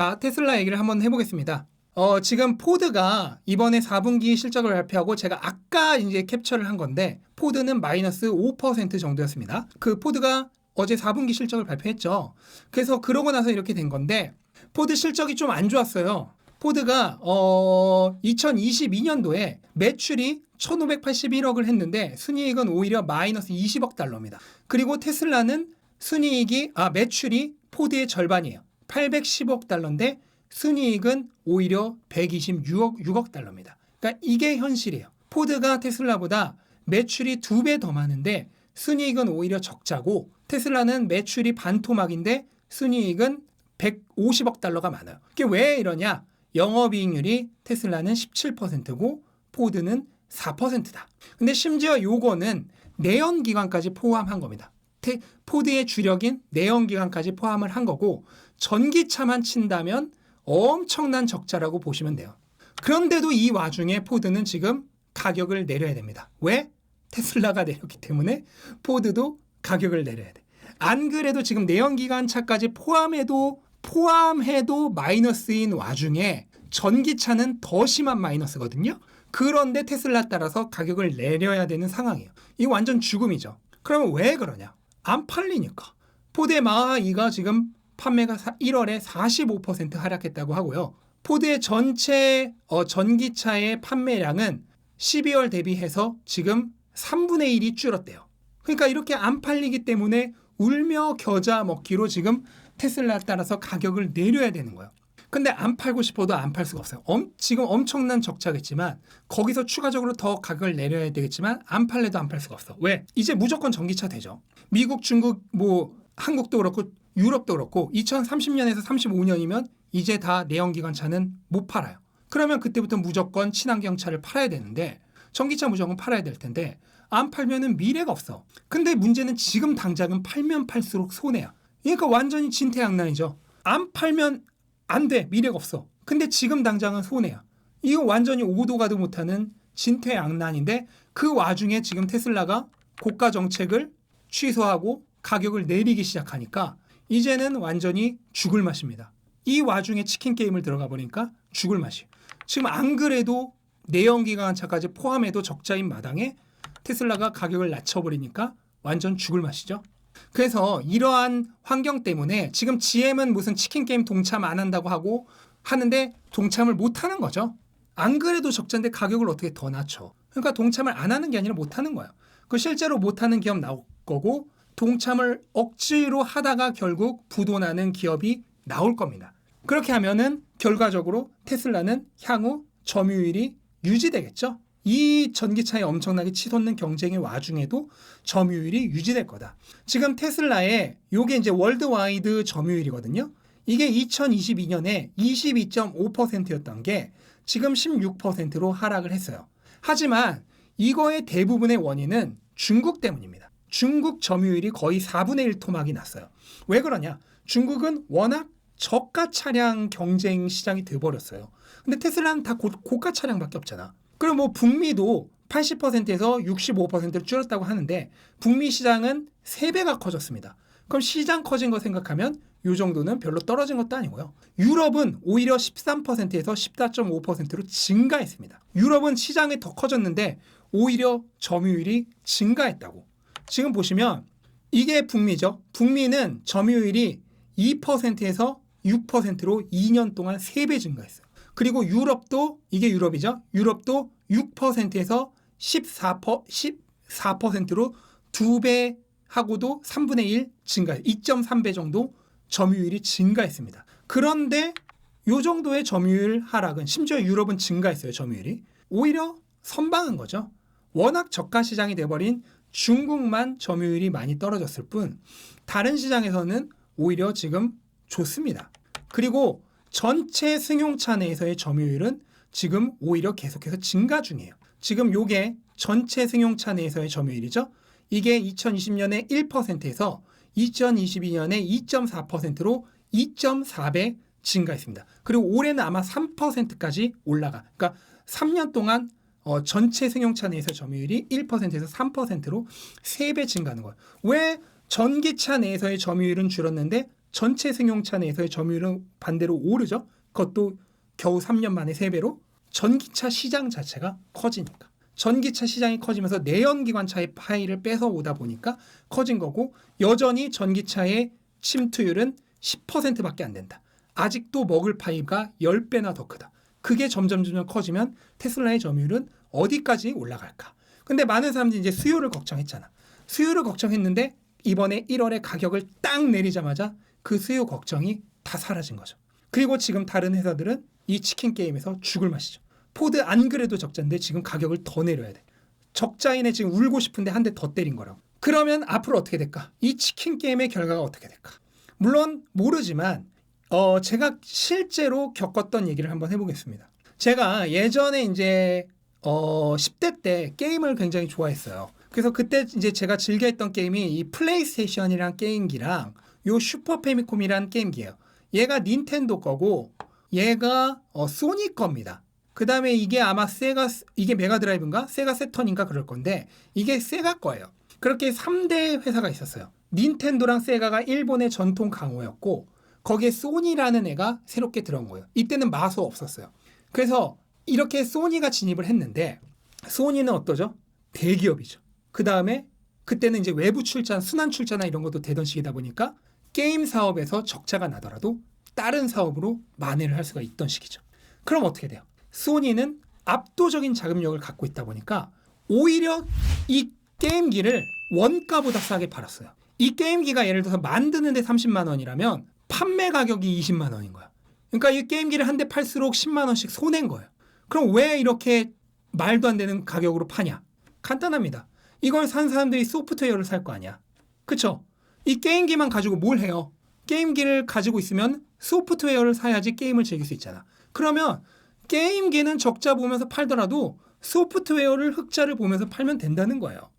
자, 테슬라 얘기를 한번 해보겠습니다. 지금 포드가 이번에 4분기 실적을 발표하고 제가 아까 이제 캡처를 한 건데 포드는 마이너스 5% 정도였습니다. 그 포드가 어제 4분기 실적을 발표했죠. 그래서 그러고 나서 이렇게 된 건데 포드 실적이 좀 안 좋았어요. 포드가 2022년도에 매출이 1581억을 했는데 순이익은 오히려 마이너스 20억 달러입니다. 그리고 테슬라는 매출이 포드의 절반이에요. 810억 달러인데 순이익은 오히려 126억 달러입니다. 그러니까 이게 현실이에요. 포드가 테슬라보다 매출이 2배 더 많은데 순이익은 오히려 적자고 테슬라는 매출이 반토막인데 순이익은 150억 달러가 많아요. 이게 왜 이러냐? 영업이익률이 테슬라는 17%고 포드는 4%다. 근데 심지어 요거는 내연기관까지 포함한 겁니다. 포드의 주력인 내연기관까지 포함을 한 거고 전기차만 친다면 엄청난 적자라고 보시면 돼요. 그런데도 이 와중에 포드는 지금 가격을 내려야 됩니다. 왜? 테슬라가 내렸기 때문에 포드도 가격을 내려야 돼. 안 그래도 지금 내연기관차까지 포함해도 마이너스인 와중에 전기차는 더 심한 마이너스거든요. 그런데 테슬라 따라서 가격을 내려야 되는 상황이에요. 이 완전 죽음이죠. 그러면 왜 그러냐? 안 팔리니까. 포드의 마하2가 지금 판매가 1월에 45% 하락했다고 하고요. 포드의 전체 전기차의 판매량은 12월 대비해서 지금 3분의 1이 줄었대요. 그러니까 이렇게 안 팔리기 때문에 울며 겨자 먹기로 지금 테슬라 따라서 가격을 내려야 되는 거예요. 근데 안 팔고 싶어도 안 팔 수가 없어요. 지금 엄청난 적자겠지만 거기서 추가적으로 더 가격을 내려야 되겠지만 안 팔래도 안 팔 수가 없어. 왜? 이제 무조건 전기차 되죠. 미국, 중국, 한국도 그렇고 유럽도 그렇고 2030년에서 35년이면 이제 다 내연기관차는 못 팔아요. 그러면 그때부터 무조건 친환경차를 팔아야 되는데 전기차 무조건 팔아야 될 텐데 안 팔면은 미래가 없어. 근데 문제는 지금 당장은 팔면 팔수록 손해야. 그러니까 완전히 진퇴양난이죠. 안 팔면 안 돼. 미래가 없어. 근데 지금 당장은 손해야. 이거 완전히 오도 가도 못하는 진퇴양난인데 그 와중에 지금 테슬라가 고가 정책을 취소하고 가격을 내리기 시작하니까 이제는 완전히 죽을 맛입니다. 이 와중에 치킨 게임을 들어가 보니까 죽을 맛이에요. 지금 안 그래도 내연기관차까지 포함해도 적자인 마당에 테슬라가 가격을 낮춰버리니까 완전 죽을 맛이죠. 그래서 이러한 환경 때문에 지금 GM은 무슨 치킨 게임 동참 안 한다고 하고 하는데 동참을 못 하는 거죠. 안 그래도 적자인데 가격을 어떻게 더 낮춰. 그러니까 동참을 안 하는 게 아니라 못 하는 거예요. 그 실제로 못 하는 기업 나올 거고 동참을 억지로 하다가 결국 부도나는 기업이 나올 겁니다. 그렇게 하면은 결과적으로 테슬라는 향후 점유율이 유지되겠죠. 이 전기차에 엄청나게 치솟는 경쟁의 와중에도 점유율이 유지될 거다. 지금 테슬라의 요게 이제 월드와이드 점유율이거든요. 이게 2022년에 22.5%였던 게 지금 16%로 하락을 했어요. 하지만 이거의 대부분의 원인은 중국 때문입니다. 중국 점유율이 거의 4분의 1 토막이 났어요. 왜 그러냐? 중국은 워낙 저가 차량 경쟁 시장이 돼버렸어요. 근데 테슬라는 다 고가 차량밖에 없잖아. 그럼 북미도 80%에서 65%로 줄었다고 하는데 북미 시장은 3배가 커졌습니다. 그럼 시장 커진 거 생각하면 이 정도는 별로 떨어진 것도 아니고요. 유럽은 오히려 13%에서 14.5%로 증가했습니다. 유럽은 시장이 더 커졌는데 오히려 점유율이 증가했다고. 지금 보시면 이게 북미죠. 북미는 점유율이 2%에서 6%로 2년 동안 3배 증가했어요. 그리고 유럽도 이게 유럽이죠. 유럽도 6%에서 14%로 2배 하고도 3분의 1 증가해요. 2.3배 정도 점유율이 증가했습니다. 그런데 이 정도의 점유율 하락은 심지어 유럽은 증가했어요. 점유율이. 오히려 선방한 거죠. 워낙 저가 시장이 돼버린 중국만 점유율이 많이 떨어졌을 뿐 다른 시장에서는 오히려 지금 좋습니다. 그리고 전체 승용차 내에서의 점유율은 지금 오히려 계속해서 증가 중이에요. 지금 요게 전체 승용차 내에서의 점유율이죠. 이게 2020년에 1%에서 2022년에 2.4%로 2.4배 증가했습니다. 그리고 올해는 아마 3%까지 올라가. 그러니까 3년 동안 전체 승용차 내에서 점유율이 1%에서 3%로 3배 증가하는 거예요. 왜 전기차 내에서의 점유율은 줄었는데 전체 승용차 내에서의 점유율은 반대로 오르죠. 그것도 겨우 3년 만에 3배로. 전기차 시장 자체가 커지니까. 전기차 시장이 커지면서 내연기관차의 파이를 뺏어오다 보니까 커진 거고, 여전히 전기차의 침투율은 10%밖에 안 된다. 아직도 먹을 파이가 10배나 더 크다. 그게 점점 커지면 테슬라의 점유율은 어디까지 올라갈까? 근데 많은 사람들이 이제 수요를 걱정했잖아. 수요를 걱정했는데 이번에 1월에 가격을 딱 내리자마자 그 수요 걱정이 다 사라진 거죠. 그리고 지금 다른 회사들은 이 치킨 게임에서 죽을 맛이죠. 포드 안 그래도 적자인데 지금 가격을 더 내려야 돼. 적자인에 지금 울고 싶은데 한 대 더 때린 거라고. 그러면 앞으로 어떻게 될까? 이 치킨 게임의 결과가 어떻게 될까? 물론 모르지만 제가 실제로 겪었던 얘기를 한번 해보겠습니다. 제가 예전에 이제 10대 때 게임을 굉장히 좋아했어요. 그래서 그때 이제 제가 즐겨 했던 게임이 이 플레이스테이션이란 게임기랑 요 슈퍼 패미콤이란 게임기예요. 얘가 닌텐도 거고 얘가 소니 겁니다. 그 다음에 이게 아마 이게 메가드라이브인가? 세가 세턴인가 그럴 건데 이게 세가 거예요. 그렇게 3대 회사가 있었어요. 닌텐도랑 세가가 일본의 전통 강호였고 거기에 소니라는 애가 새롭게 들어온 거예요. 이때는 마소 없었어요. 그래서 이렇게 소니가 진입을 했는데 소니는 어떠죠? 대기업이죠. 그 다음에 그때는 이제 외부 출자, 순환 출자나 이런 것도 되던 시기다 보니까 게임 사업에서 적자가 나더라도 다른 사업으로 만회를 할 수가 있던 시기죠. 그럼 어떻게 돼요? 소니는 압도적인 자금력을 갖고 있다 보니까 오히려 이 게임기를 원가보다 싸게 팔았어요. 이 게임기가 예를 들어서 만드는데 30만 원이라면 판매 가격이 20만 원인 거야. 그러니까 이 게임기를 한 대 팔수록 10만 원씩 손해인 거예요. 그럼 왜 이렇게 말도 안 되는 가격으로 파냐? 간단합니다. 이걸 산 사람들이 소프트웨어를 살 거 아니야. 그쵸? 이 게임기만 가지고 뭘 해요? 게임기를 가지고 있으면 소프트웨어를 사야지 게임을 즐길 수 있잖아. 그러면 게임기는 적자 보면서 팔더라도 소프트웨어를 흑자를 보면서 팔면 된다는 거예요.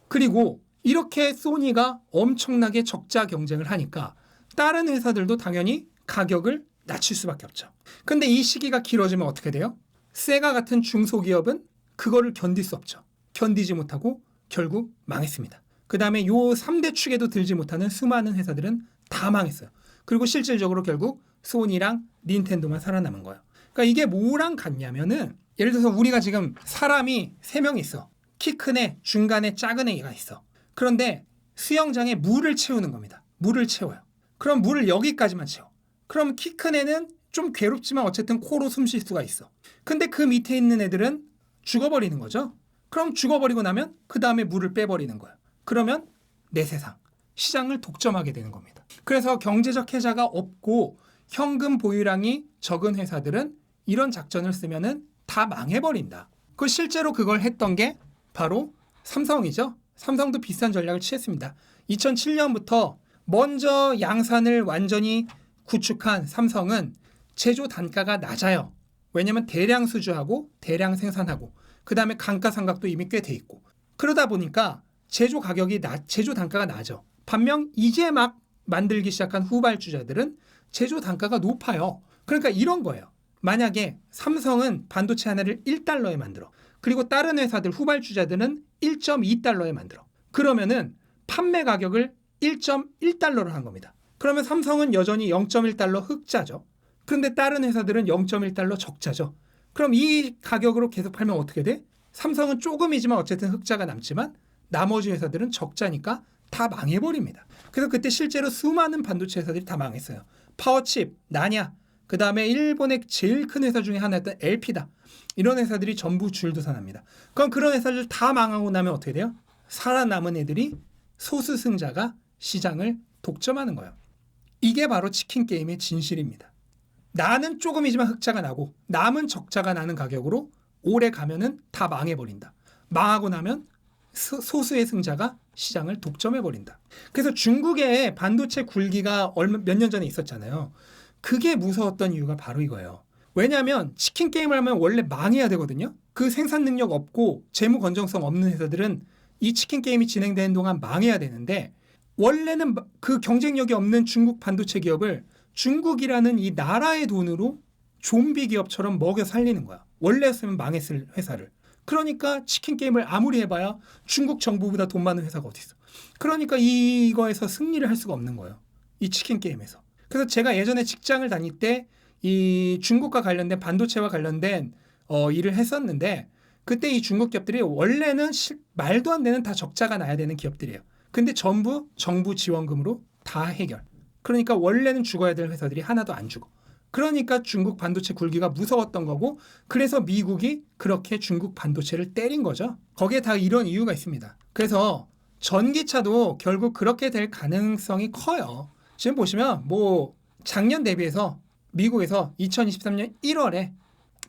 그리고 이렇게 소니가 엄청나게 적자 경쟁을 하니까 다른 회사들도 당연히 가격을 낮출 수밖에 없죠. 근데 이 시기가 길어지면 어떻게 돼요? 세가 같은 중소기업은 그거를 견딜 수 없죠. 견디지 못하고 결국 망했습니다. 그 다음에 요 3대 축에도 들지 못하는 수많은 회사들은 다 망했어요. 그리고 실질적으로 결국 소니랑 닌텐도만 살아남은 거예요. 그러니까 이게 뭐랑 같냐면은 예를 들어서 우리가 지금 사람이 3명 있어. 키 큰 애, 중간에 작은 애가 있어. 그런데 수영장에 물을 채우는 겁니다. 물을 채워요. 그럼 물을 여기까지만 채워. 그럼 키 큰 애는 좀 괴롭지만 어쨌든 코로 숨 쉴 수가 있어. 근데 그 밑에 있는 애들은 죽어버리는 거죠. 그럼 죽어버리고 나면 그 다음에 물을 빼버리는 거야. 그러면 내 세상, 시장을 독점하게 되는 겁니다. 그래서 경제적 혜자가 없고 현금 보유량이 적은 회사들은 이런 작전을 쓰면은 다 망해버린다. 실제로 그걸 했던 게 바로 삼성이죠. 삼성도 비슷한 전략을 취했습니다. 2007년부터 먼저 양산을 완전히 구축한 삼성은 제조 단가가 낮아요. 왜냐면 대량 수주하고 대량 생산하고 그 다음에 감가상각도 이미 꽤 돼 있고 그러다 보니까 제조 단가가 낮아. 반면 이제 막 만들기 시작한 후발주자들은 제조 단가가 높아요. 그러니까 이런 거예요. 만약에 삼성은 반도체 하나를 1달러에 만들어. 그리고 다른 회사들 후발주자들은 1.2달러에 만들어. 그러면은 판매 가격을 1.1달러로 한 겁니다. 그러면 삼성은 여전히 0.1달러 흑자죠. 그런데 다른 회사들은 0.1달러 적자죠. 그럼 이 가격으로 계속 팔면 어떻게 돼? 삼성은 조금이지만 어쨌든 흑자가 남지만 나머지 회사들은 적자니까 다 망해버립니다. 그래서 그때 실제로 수많은 반도체 회사들이 다 망했어요. 파워칩, 나냐, 그 다음에 일본의 제일 큰 회사 중에 하나였던 LP다. 이런 회사들이 전부 줄도산합니다. 그럼 그런 회사들 다 망하고 나면 어떻게 돼요? 살아남은 애들이 소수승자가 시장을 독점하는 거예요. 이게 바로 치킨 게임의 진실입니다. 나는 조금이지만 흑자가 나고 남은 적자가 나는 가격으로 오래 가면은 다 망해버린다. 망하고 나면 소수의 승자가 시장을 독점해버린다. 그래서 중국의 반도체 굴기가 몇 년 전에 있었잖아요. 그게 무서웠던 이유가 바로 이거예요. 왜냐하면 치킨 게임을 하면 원래 망해야 되거든요. 그 생산 능력 없고 재무 건전성 없는 회사들은 이 치킨 게임이 진행되는 동안 망해야 되는데 원래는 그 경쟁력이 없는 중국 반도체 기업을 중국이라는 이 나라의 돈으로 좀비 기업처럼 먹여 살리는 거야. 원래였으면 망했을 회사를. 그러니까 치킨 게임을 아무리 해봐야 중국 정부보다 돈 많은 회사가 어디 있어. 그러니까 이거에서 승리를 할 수가 없는 거예요. 이 치킨 게임에서. 그래서 제가 예전에 직장을 다닐 때 이 중국과 관련된 반도체와 관련된 일을 했었는데 그때 이 중국 기업들이 원래는 말도 안 되는 다 적자가 나야 되는 기업들이에요. 근데 전부 정부 지원금으로 다 해결. 그러니까 원래는 죽어야 될 회사들이 하나도 안 죽어. 그러니까 중국 반도체 굴기가 무서웠던 거고 그래서 미국이 그렇게 중국 반도체를 때린 거죠. 거기에 다 이런 이유가 있습니다. 그래서 전기차도 결국 그렇게 될 가능성이 커요. 지금 보시면 뭐 작년 대비해서 미국에서 2023년 1월에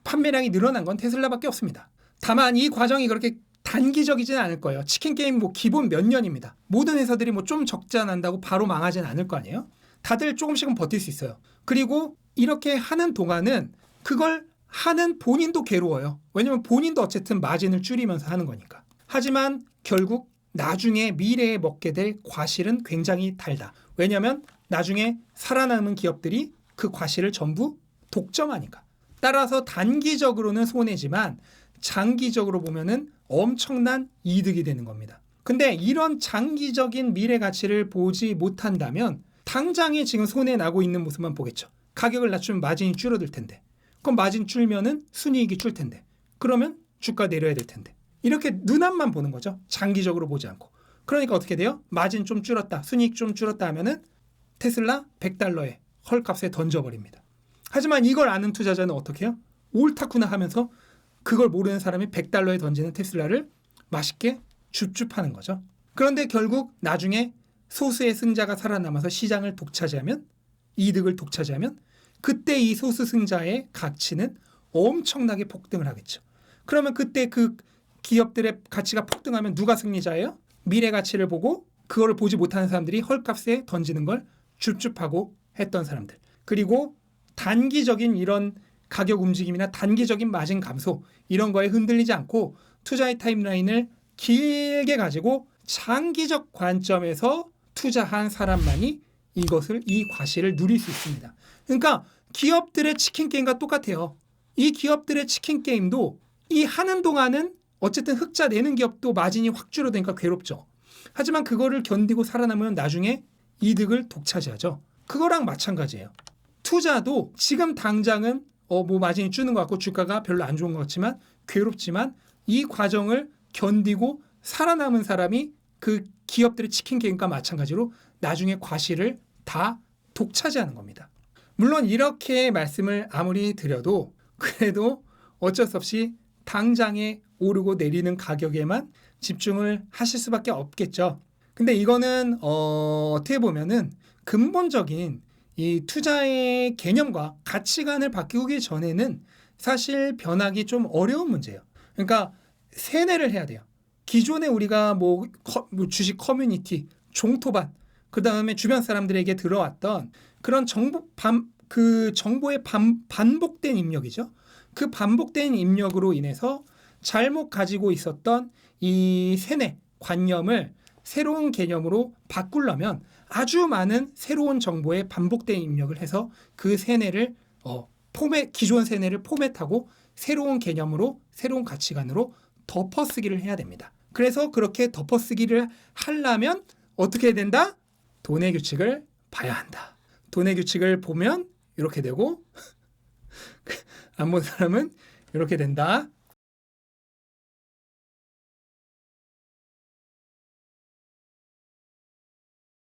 판매량이 늘어난 건 테슬라밖에 없습니다. 다만 이 과정이 그렇게 단기적이지는 않을 거예요. 치킨 게임 뭐 기본 몇 년입니다. 모든 회사들이 뭐 좀 적자 난다고 바로 망하지는 않을 거 아니에요. 다들 조금씩은 버틸 수 있어요. 그리고 이렇게 하는 동안은 그걸 하는 본인도 괴로워요. 왜냐면 본인도 어쨌든 마진을 줄이면서 하는 거니까. 하지만 결국 나중에 미래에 먹게 될 과실은 굉장히 달다. 왜냐면 나중에 살아남은 기업들이 그 과실을 전부 독점하니까. 따라서 단기적으로는 손해지만 장기적으로 보면은 엄청난 이득이 되는 겁니다. 근데 이런 장기적인 미래 가치를 보지 못한다면 당장에 지금 손해 나고 있는 모습만 보겠죠. 가격을 낮추면 마진이 줄어들 텐데. 그럼 마진 줄면은 순이익이 줄 텐데. 그러면 주가 내려야 될 텐데. 이렇게 눈앞만 보는 거죠. 장기적으로 보지 않고. 그러니까 어떻게 돼요? 마진 좀 줄었다. 순이익 좀 줄었다 하면은 테슬라 $100에 헐값에 던져버립니다. 하지만 이걸 아는 투자자는 어떻게 해요? 옳다구나 하면서 그걸 모르는 사람이 $100에 던지는 테슬라를 맛있게 줍줍하는 거죠. 그런데 결국 나중에 소수의 승자가 살아남아서 시장을 독차지하면 이득을 독차지하면 그때 이 소수 승자의 가치는 엄청나게 폭등을 하겠죠. 그러면 그때 그 기업들의 가치가 폭등하면 누가 승리자예요? 미래 가치를 보고 그거를 보지 못하는 사람들이 헐값에 던지는 걸 줍줍하고 했던 사람들. 그리고 단기적인 이런 가격 움직임이나 단기적인 마진 감소 이런 거에 흔들리지 않고 투자의 타임라인을 길게 가지고 장기적 관점에서 투자한 사람만이 이 과실을 누릴 수 있습니다. 그러니까 기업들의 치킨 게임과 똑같아요. 이 기업들의 치킨 게임도 이 하는 동안은 어쨌든 흑자 내는 기업도 마진이 확 줄어드니까 괴롭죠. 하지만 그거를 견디고 살아남으면 나중에 이득을 독차지하죠. 그거랑 마찬가지예요. 투자도 지금 당장은 뭐 마진이 주는 것 같고 주가가 별로 안 좋은 것 같지만 괴롭지만 이 과정을 견디고 살아남은 사람이 그 기업들의 치킨 게임과 마찬가지로 나중에 과실을 다 독차지하는 겁니다. 물론 이렇게 말씀을 아무리 드려도 그래도 어쩔 수 없이 당장에 오르고 내리는 가격에만 집중을 하실 수밖에 없겠죠. 근데 이거는 어떻게 보면은 근본적인 이 투자의 개념과 가치관을 바꾸기 전에는 사실 변하기 좀 어려운 문제예요. 그러니까 세뇌를 해야 돼요. 기존에 우리가 뭐 주식 커뮤니티, 종토반, 그 다음에 주변 사람들에게 들어왔던 그런 정보의 반복된 입력이죠. 그 반복된 입력으로 인해서 잘못 가지고 있었던 이 세뇌, 관념을 새로운 개념으로 바꾸려면 아주 많은 새로운 정보에 반복된 입력을 해서 그 세뇌를 기존 세뇌를 포맷하고 새로운 개념으로 새로운 가치관으로 덮어쓰기를 해야 됩니다. 그래서 그렇게 덮어쓰기를 하려면 어떻게 해야 된다? 돈의 규칙을 봐야 한다. 돈의 규칙을 보면 이렇게 되고 안 본 사람은 이렇게 된다.